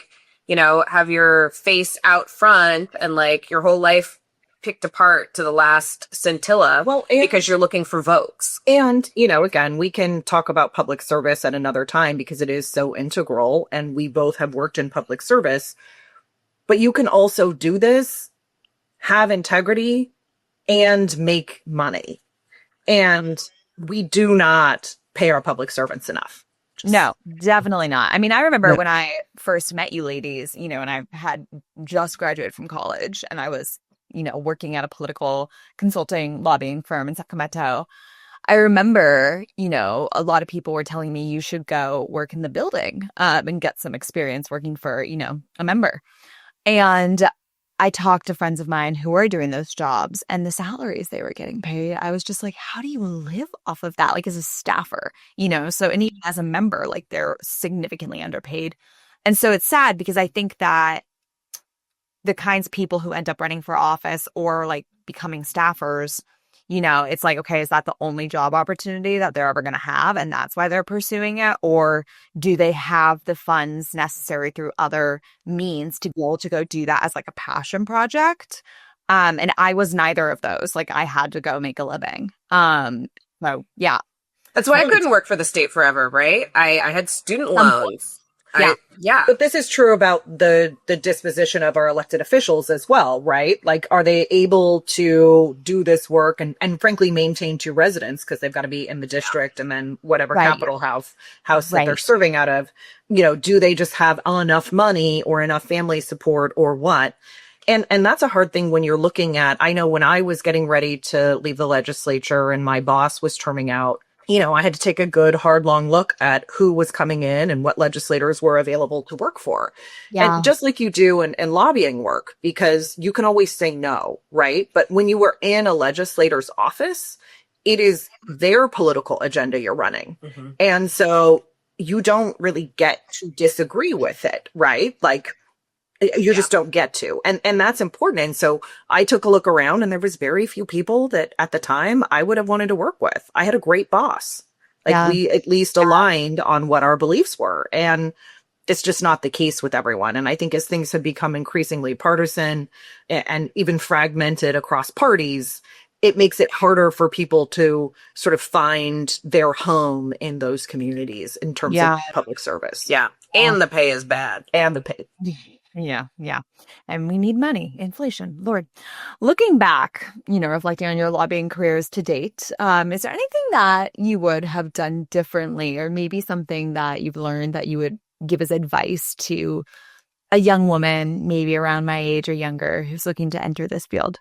have your face out front and like your whole life picked apart to the last scintilla because you're looking for votes. And, again, we can talk about public service at another time because it is so integral and we both have worked in public service. But you can also do this, have integrity, and make money. And we do not pay our public servants enough. No, definitely not. I mean, I remember when I first met you ladies, and I had just graduated from college and I was working at a political consulting lobbying firm in Sacramento. I remember, a lot of people were telling me you should go work in the building and get some experience working for, a member. And I talked to friends of mine who were doing those jobs and the salaries they were getting paid. I was just like, how do you live off of that? Like as a staffer, so, and even as a member, like they're significantly underpaid. And so it's sad because I think that the kinds of people who end up running for office or like becoming staffers, it's like, okay, is that the only job opportunity that they're ever going to have? And that's why they're pursuing it? Or do they have the funds necessary through other means to be able to go do that as like a passion project? And I was neither of those. Like I had to go make a living. So yeah. That's why I couldn't work for the state forever, right? I had student loans. Yeah. But this is true about the disposition of our elected officials as well, right? Like, are they able to do this work and frankly maintain 2 residents because they've got to be in the district and then whatever capital house that they're serving out of, do they just have enough money or enough family support or what? And that's a hard thing when you're looking at, I know when I was getting ready to leave the legislature and my boss was terming out, I had to take a good, hard, long look at who was coming in and what legislators were available to work for. Yeah. And just like you do in lobbying work, because you can always say no, right? But when you were in a legislator's office, it is their political agenda you're running. Mm-hmm. And so you don't really get to disagree with it, right? Like, you just don't get to. And that's important. And so I took a look around and there was very few people that at the time I would have wanted to work with. I had a great boss. We at least aligned on what our beliefs were. And it's just not the case with everyone. And I think as things have become increasingly partisan and even fragmented across parties, it makes it harder for people to sort of find their home in those communities in terms of public service. Yeah. And the pay is bad. And the pay. Yeah, yeah. And we need money, inflation, Lord. Looking back, reflecting on your lobbying careers to date, is there anything that you would have done differently, or maybe something that you've learned that you would give as advice to a young woman, maybe around my age or younger, who's looking to enter this field?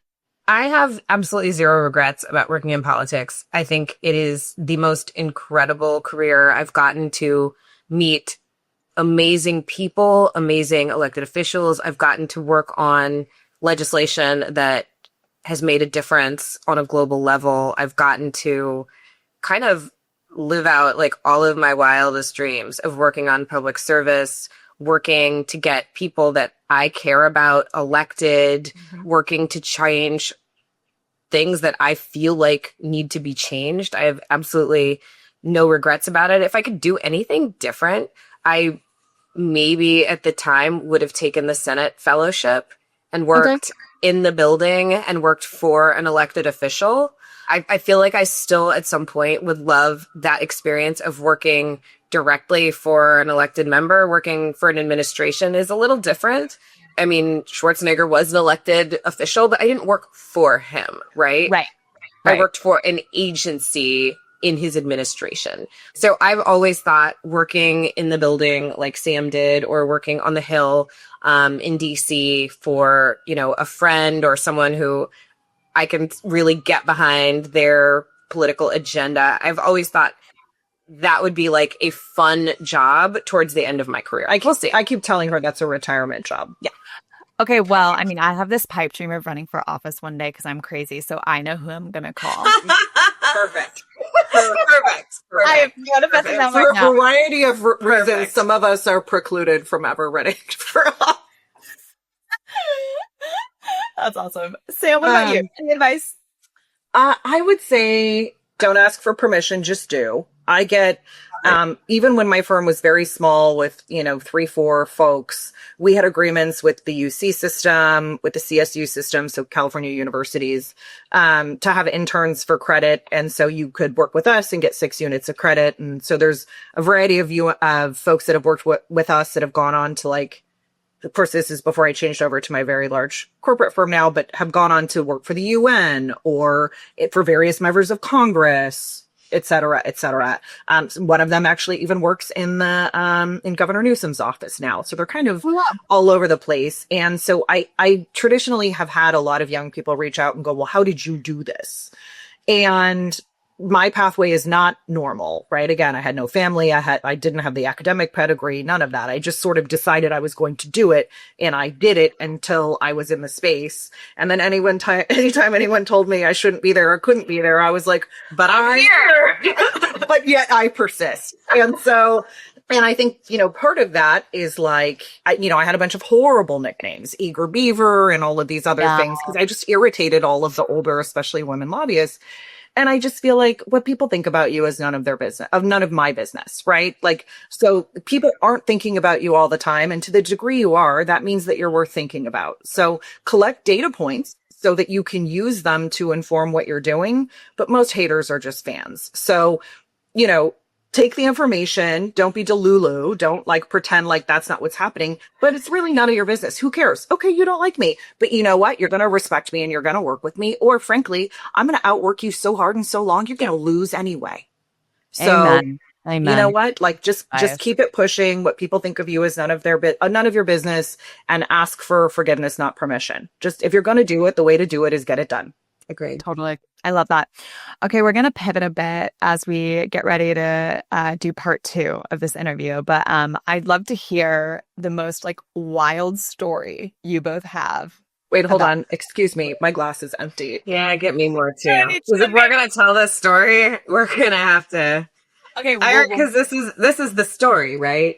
I have absolutely zero regrets about working in politics. I think it is the most incredible career. I've gotten to meet amazing people, amazing elected officials. I've gotten to work on legislation that has made a difference on a global level. I've gotten to kind of live out like all of my wildest dreams of working on public service, working to get people that I care about elected, working to change things that I feel like need to be changed. I have absolutely no regrets about it. If I could do anything different, I maybe at the time would have taken the Senate fellowship and worked in the building and worked for an elected official. I feel like I still at some point would love that experience of working directly for an elected member. Working for an administration is a little different. I mean, Schwarzenegger was an elected official, but I didn't work for him, right? Right. I worked for an agency in his administration. So I've always thought working in the building like Sam did, or working on the Hill in DC for, a friend or someone who I can really get behind their political agenda. I've always thought that would be like a fun job towards the end of my career. We'll see. I keep telling her that's a retirement job. Yeah. Okay, well, I mean, I have this pipe dream of running for office one day because I'm crazy, so I know who I'm going to call. Perfect. I am manifesting that right For now. a variety of reasons, some of us are precluded from ever running for office. That's awesome. Sam, what about you? Any advice? I would say don't ask for permission, just do. I get, even when my firm was very small with, 3-4 folks, we had agreements with the UC system, with the CSU system, so California universities, to have interns for credit. And so you could work with us and get 6 units of credit. And so there's a variety of folks that have worked with us that have gone on to of course, this is before I changed over to my very large corporate firm now, but have gone on to work for the UN or for various members of Congress, et cetera, et cetera. One of them actually even works in in Governor Newsom's office now. So they're kind of all over the place. And so I traditionally have had a lot of young people reach out and go, well, how did you do this? And my pathway is not normal, right? Again, I had no family. I didn't have the academic pedigree, none of that. I just sort of decided I was going to do it, and I did it until I was in the space. And then anytime anyone told me I shouldn't be there or couldn't be there, I was like, but I'm here. But yet I persist. And so, and I think, part of that is I had a bunch of horrible nicknames, Eager Beaver and all of these other things, because I just irritated all of the older, especially women lobbyists. And I just feel like what people think about you is none of my business, right? So people aren't thinking about you all the time. And to the degree you are, that means that you're worth thinking about. So collect data points so that you can use them to inform what you're doing. But most haters are just fans. So, take the information. Don't be delulu. Don't pretend like that's not what's happening, but it's really none of your business. Who cares? Okay. You don't like me, but you know what? You're going to respect me and you're going to work with me. Or frankly, I'm going to outwork you so hard and so long, you're going to lose anyway. So Amen. You know what? Just keep it pushing. What people think of you is none of your business, and ask for forgiveness, not permission. Just if you're going to do it, the way to do it is get it done. Agreed. Totally. I love that. Okay, we're going to pivot a bit as we get ready to do part 2 of this interview. But I'd love to hear the most wild story you both have. Wait, hold on. Excuse me. My glass is empty. Yeah, get me more too. If we're going to tell this story, we're going to have to. Okay, because this is the story, right?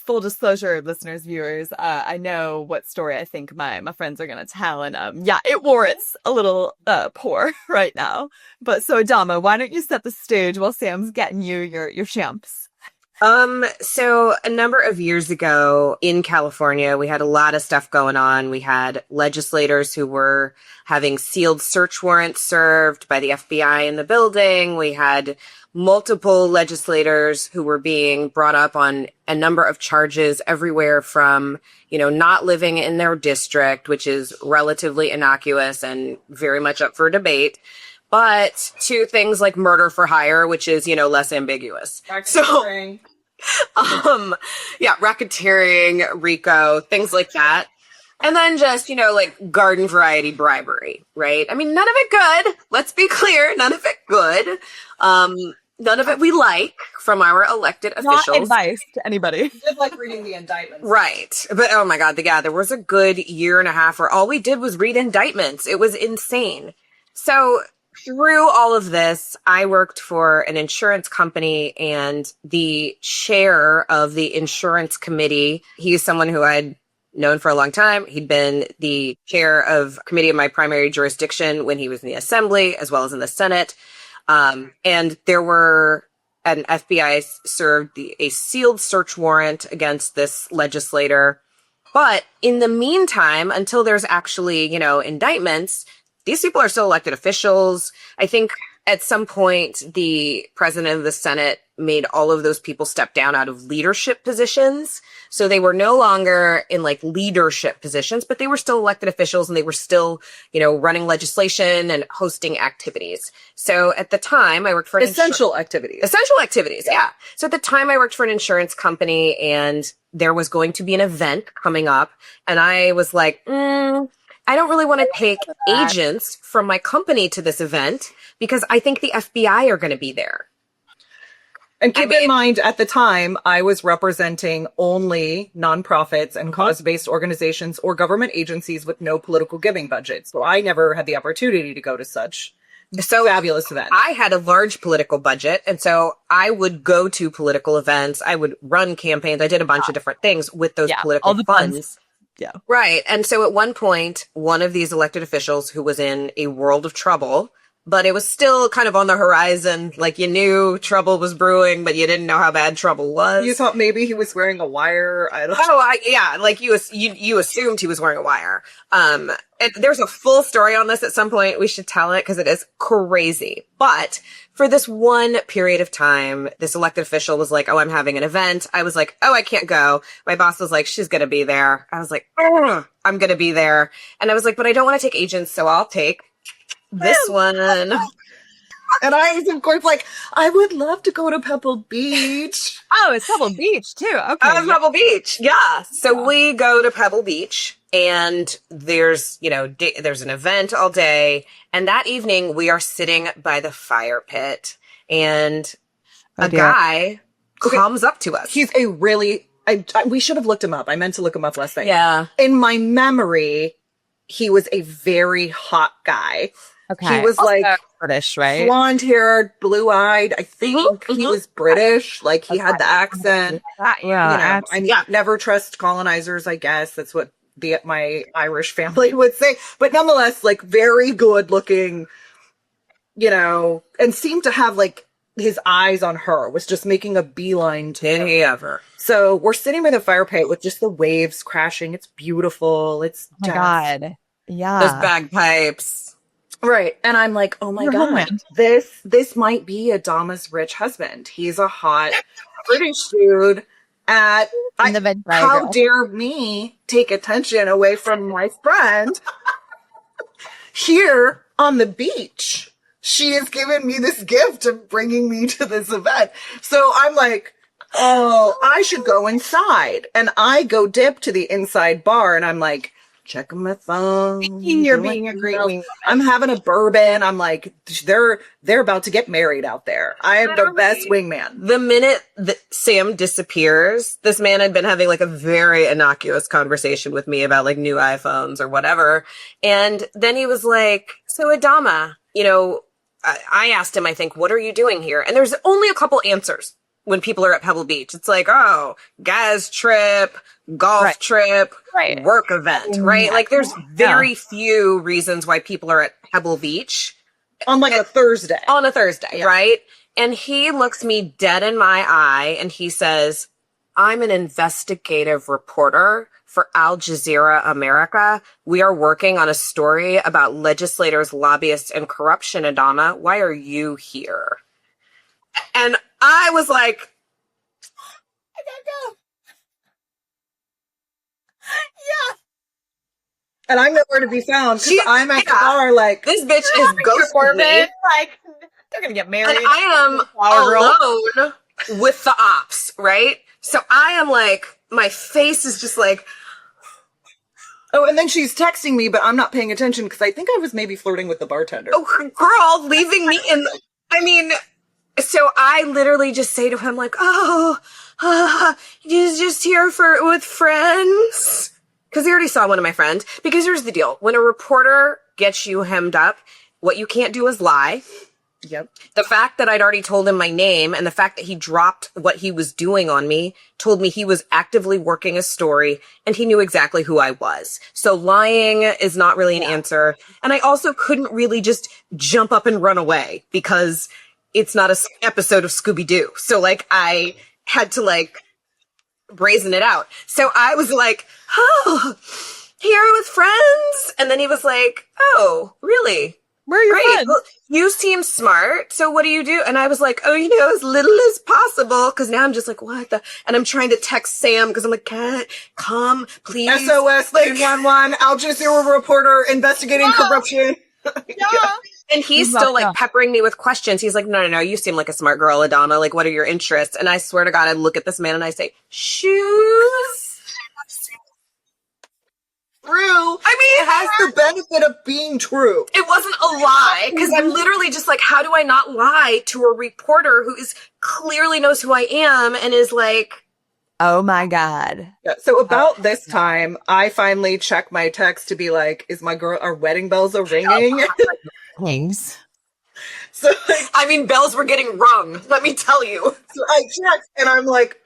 Full disclosure, listeners, viewers, I know what story I think my friends are going to tell. And it warrants a little pour right now. But so Adama, why don't you set the stage while Sam's getting you your champs? So a number of years ago in California, we had a lot of stuff going on. We had legislators who were having sealed search warrants served by the FBI in the building. We had multiple legislators who were being brought up on a number of charges everywhere from, not living in their district, which is relatively innocuous and very much up for debate, but to things like murder for hire, which is, less ambiguous. So, racketeering, RICO, things like that. And then just, like garden variety bribery, right? I mean, none of it good. Let's be clear. None of it good. None of it we like from our elected officials. Not advice to anybody. Just like reading the indictments. Right. But oh my God, there was a good year and a half where all we did was read indictments. It was insane. So through all of this, I worked for an insurance company, and the chair of the insurance committee, he's someone who I'd known for a long time. He'd been the chair of committee of my primary jurisdiction when he was in the assembly as well as in the Senate. And there were an FBI served a sealed search warrant against this legislator. But in the meantime, until there's actually, indictments, these people are still elected officials. I think at some point, the president of the Senate made all of those people step down out of leadership positions. So they were no longer in like leadership positions, but they were still elected officials, and they were still, running legislation and hosting activities. So at the time I worked for essential activities. Essential activities. Yeah. So at the time I worked for an insurance company, and there was going to be an event coming up. And I was like, I don't really want to take agents from my company to this event because I think the FBI are going to be there. And keep in mind, at the time, I was representing only nonprofits and cause-based organizations or government agencies with no political giving budgets. So I never had the opportunity to go to such fabulous events. I had a large political budget, and so I would go to political events. I would run campaigns. I did a bunch of different things with those political all the funds. Yeah. Right. And so at one point, one of these elected officials who was in a world of trouble, but it was still kind of on the horizon. Like, you knew trouble was brewing, but you didn't know how bad trouble was. You thought maybe he was wearing a wire. I don't know. Oh, like you assumed he was wearing a wire. There's a full story on this at some point. We should tell it because it is crazy. But for this one period of time, this elected official was like, oh, I'm having an event. I was like, oh, I can't go. My boss was like, she's going to be there. I was like, I'm going to be there. And I was like, but I don't want to take agents, so I'll take this one. And I was, of course, like, I would love to go to Pebble Beach. Oh, it's Pebble Beach, too. Okay. Pebble Beach. Yeah. So we go to Pebble Beach, and there's an event all day. And that evening, we are sitting by the fire pit, and a guy comes up to us. He's a really, we should have looked him up. I meant to look him up last night. Yeah. In my memory, he was a very hot guy. Okay. He was also like British, right? Blonde haired, blue eyed. I think he was British. Like he had the accent. Never trust colonizers, I guess. That's what my Irish family would say. But nonetheless, like very good looking, and seemed to have like his eyes on her, was just making a beeline to Did he ever? So we're sitting by the fire pit with just the waves crashing. It's beautiful. It's oh my God. Yeah. Those bagpipes. Right. And I'm like, oh my God, this might be Adama's rich husband. He's a hot British dude how dare me take attention away from my friend here on the beach. She has given me this gift of bringing me to this event. So I'm like, oh, I should go inside. And I go dip to the inside bar, and I'm like, checking my phone. You're being a great wingman. I'm having a bourbon. I'm like, they're about to get married out there. I am the best wingman. The minute that Sam disappears, this man had been having like a very innocuous conversation with me about like new iPhones or whatever. And then he was like, so Adama, I asked him, I think, what are you doing here? And there's only a couple answers when people are at Pebble Beach. It's like, oh, guys trip, golf trip, work event, right? Like there's very few reasons why people are at Pebble Beach. On like a Thursday. On a Thursday, right? And he looks me dead in my eye and he says, I'm an investigative reporter for Al Jazeera America. We are working on a story about legislators, lobbyists, and corruption, Adama. Why are you here? And I was like, I gotta go. Yeah. And I'm nowhere to be found because I'm at the yeah. bar like, this bitch is ghosting me. Like, they're gonna get married. And I am alone with the ops, right? So I am like, my face is just like, oh, and then she's texting me, but I'm not paying attention because I think I was maybe flirting with the bartender. oh, girl, leaving me in. I mean, so I literally just say to him like, you're just here with friends. Because he already saw one of my friends. Because here's the deal. When a reporter gets you hemmed up, what you can't do is lie. Yep. The fact that I'd already told him my name and the fact that he dropped what he was doing on me told me he was actively working a story and he knew exactly who I was. So lying is not really an answer. And I also couldn't really just jump up and run away because it's not an episode of Scooby-Doo. So like I had to like brazen it out. So I was like, oh, here with friends. And then he was like, oh, really? Where are your friends? Well, you seem smart. So what do you do? And I was like, oh, as little as possible. Cause now I'm just like, what the? And I'm trying to text Sam cause I'm like, come, please. SOS 911, Al Jazeera reporter investigating corruption. Yeah. And he's still like peppering me with questions. He's like, no, you seem like a smart girl, Adama. Like, what are your interests? And I swear to God, I look at this man and I say, shoes. True. I mean, it has the benefit of being true. It wasn't a lie because I'm literally just like, how do I not lie to a reporter who is clearly knows who I am and is like, oh my God. Yeah, so about this time, I finally check my text to be like, is our wedding bells are ringing? Things. So like, I mean, bells were getting rung. Let me tell you. so I check and I'm like,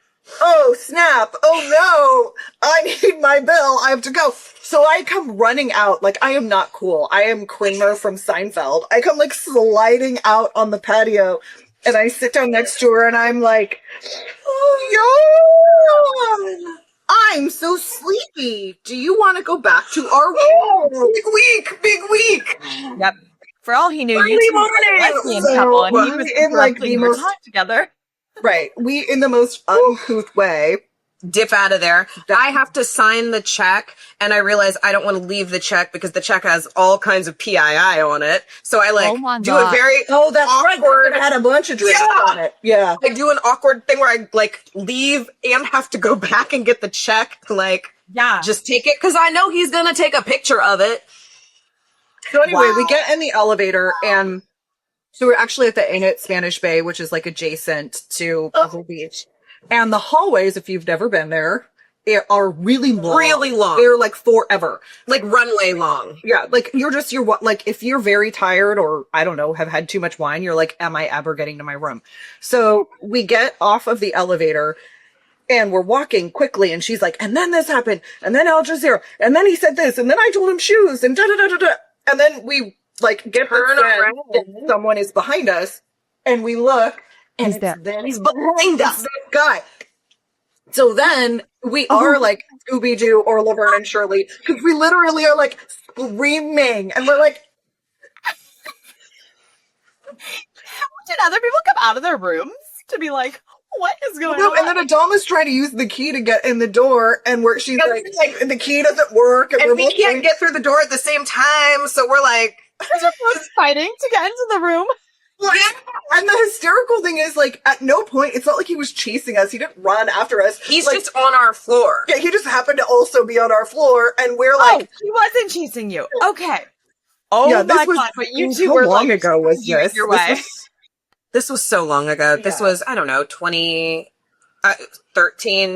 oh snap, oh no, I need my bill, I have to go. So I come running out, like I am not cool. I am Kramer from Seinfeld. I come like sliding out on the patio and I sit down next to her and I'm like, oh, I'm so sleepy. Do you want to go back to our room? Big week. Yep. For all he knew, Early you two were morning. a lesbian So, couple, and he was in like interrupting the your most time together. right. We in the most uncouth way. Dip out of there. I have to sign the check, and I realize I don't want to leave the check because the check has all kinds of PII on it. So I do a very that's awkward. Right. It had a bunch of drinks on it. Yeah. I do an awkward thing where I like leave and have to go back and get the check. Like, just take it because I know he's gonna take a picture of it. So anyway, we get in the elevator and so we're actually at the Inn at Spanish Bay, which is like adjacent to Pebble Beach. And the hallways, if you've never been there, are really long. Really long. They're like forever. Like runway long. Yeah. Like like if you're very tired or I don't know, have had too much wine, you're like, am I ever getting to my room? So we get off of the elevator and we're walking quickly and she's like, and then this happened and then Al Jazeera and then he said this and then I told him shoes and da-da-da-da-da. And then we like get Turn around. Someone is behind us and we look and He's there. he's behind us, this guy. So then we are like Scooby-Doo or Laverne and Shirley because we literally are like screaming and we're like, Did other people come out of their rooms to be like, what is going on? and then Adama's trying to use the key to get in the door and she's like, the key doesn't work and we can't get through the door at the same time. So we're like, we're both fighting to get into the room. And the hysterical thing is, like, at no point, it's not like he was chasing us. He didn't run after us. He's like, just on our floor. Yeah, he just happened to also be on our floor, and we're like... he wasn't chasing you. Okay. Oh yeah, my God, but you two were long like... ago was this? Your way. This was so long ago. This was, I don't know, 13,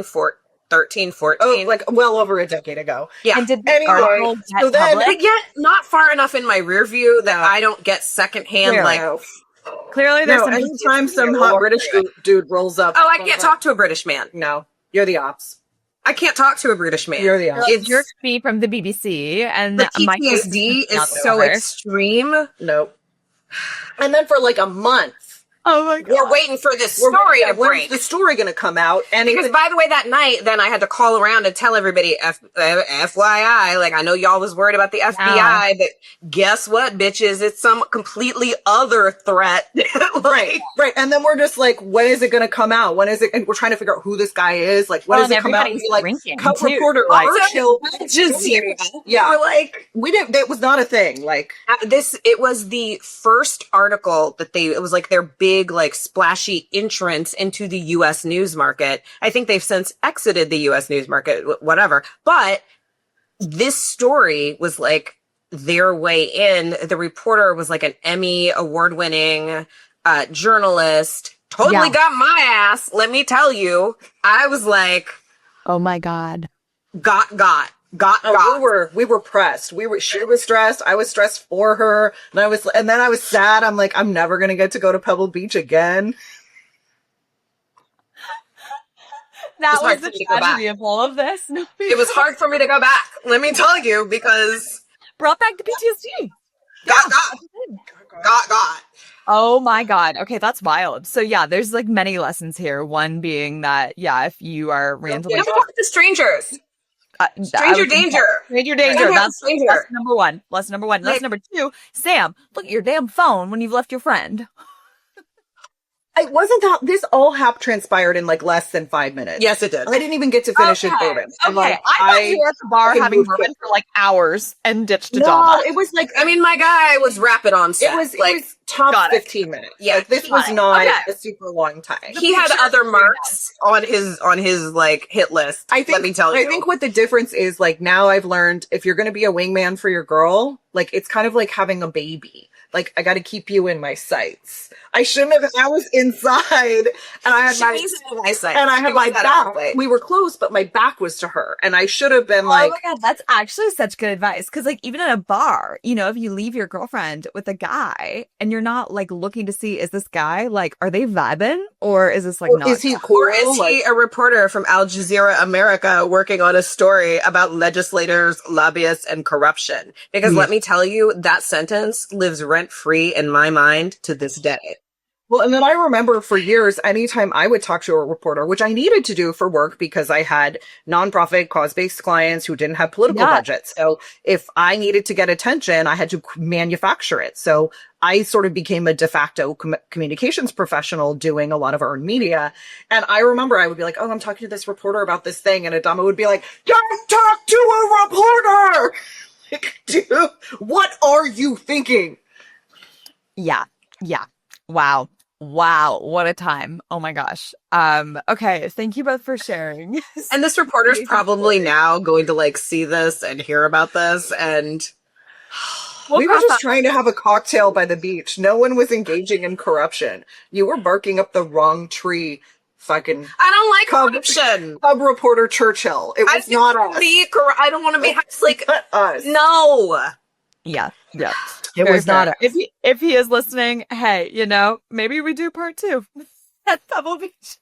14. Oh, like, well over a decade ago. Yeah. And did anyway, so then... But yet, not far enough in my rear view that I don't get secondhand, Clearly, there's some... anytime some hot British dude rolls up... Oh, I can't talk to a British man. No, you're the ops. I can't talk to a British man. You're the ops. It's your fee from the BBC, and the PTSD is so extreme. Nope. And then for like a month, Oh my God. We're waiting for this story to When's break. the story going to come out? And Because by the way, that night, then I had to call around and tell everybody, FYI, like I know y'all was worried about the FBI, but guess what, bitches? It's some completely other threat. right. And then we're just like, when is it going to come out? When is it? And we're trying to figure out who this guy is. Like, when does it come out? And like, Cup reporter, Churchill. Yeah. We're like, we didn't, it was not a thing. Like it was the first article that it was like their big, like splashy entrance into the U.S. news market. I think they've since exited the U.S. news market, whatever. But this story was like their way in. The reporter was like an Emmy award-winning journalist. Totally got my ass. Let me tell you, I was like, oh my God. Got. We were pressed. She was stressed. I was stressed for her. And then I was sad. I'm like, I'm never going to get to go to Pebble Beach again. That was the tragedy of all of this. It was hard for me to go back. Let me tell you, because brought back the PTSD. Got. Oh my God. Okay, that's wild. So yeah, there's like many lessons here. One being that, if you are randomly talk to strangers. Stranger danger. That's lesson number one. Lesson number two, Sam, look at your damn phone when you've left your friend. It wasn't that this all transpired in like less than 5 minutes. Yes, it did. I didn't even get to finish it. Okay. I thought you were at the bar having bourbon for like hours and ditched Adama. No, it was like, I mean, my guy was rapid on set. It was top 15 minutes. Yeah, like, this was not a super long time. He had other marks on his like hit list. Let me tell you. I think what the difference is, like, now I've learned if you're going to be a wingman for your girl, like it's kind of like having a baby. Like, I got to keep you in my sights. I shouldn't have. I was inside, and I had my back. We were close, but my back was to her, and I should have been like, "Oh my God, that's actually such good advice." Because, like, even in a bar, if you leave your girlfriend with a guy, and you're not like looking to see, is this guy like, are they vibing, or is this like not? Is he cool? Or is he a reporter from Al Jazeera America working on a story about legislators, lobbyists, and corruption? Because let me tell you, that sentence lives rent free in my mind to this day. Well, and then I remember for years, anytime I would talk to a reporter, which I needed to do for work because I had nonprofit cause-based clients who didn't have political budgets. So if I needed to get attention, I had to manufacture it. So I sort of became a de facto communications professional doing a lot of earned media. And I remember I would be like, oh, I'm talking to this reporter about this thing. And Adama would be like, don't talk to a reporter! Like, dude, what are you thinking? Yeah. Wow, what a time. Oh my gosh. Okay, thank you both for sharing. And this reporter's probably now going to like see this and hear about this, and we were just trying to have a cocktail by the beach. No one was engaging in corruption. You were barking up the wrong tree. Fucking I don't like corruption. Cub reporter Churchill. It was not us. I don't want to be like us. No. Yeah. It was not us. If he is listening, hey, maybe we do part 2 at Pebble Beach.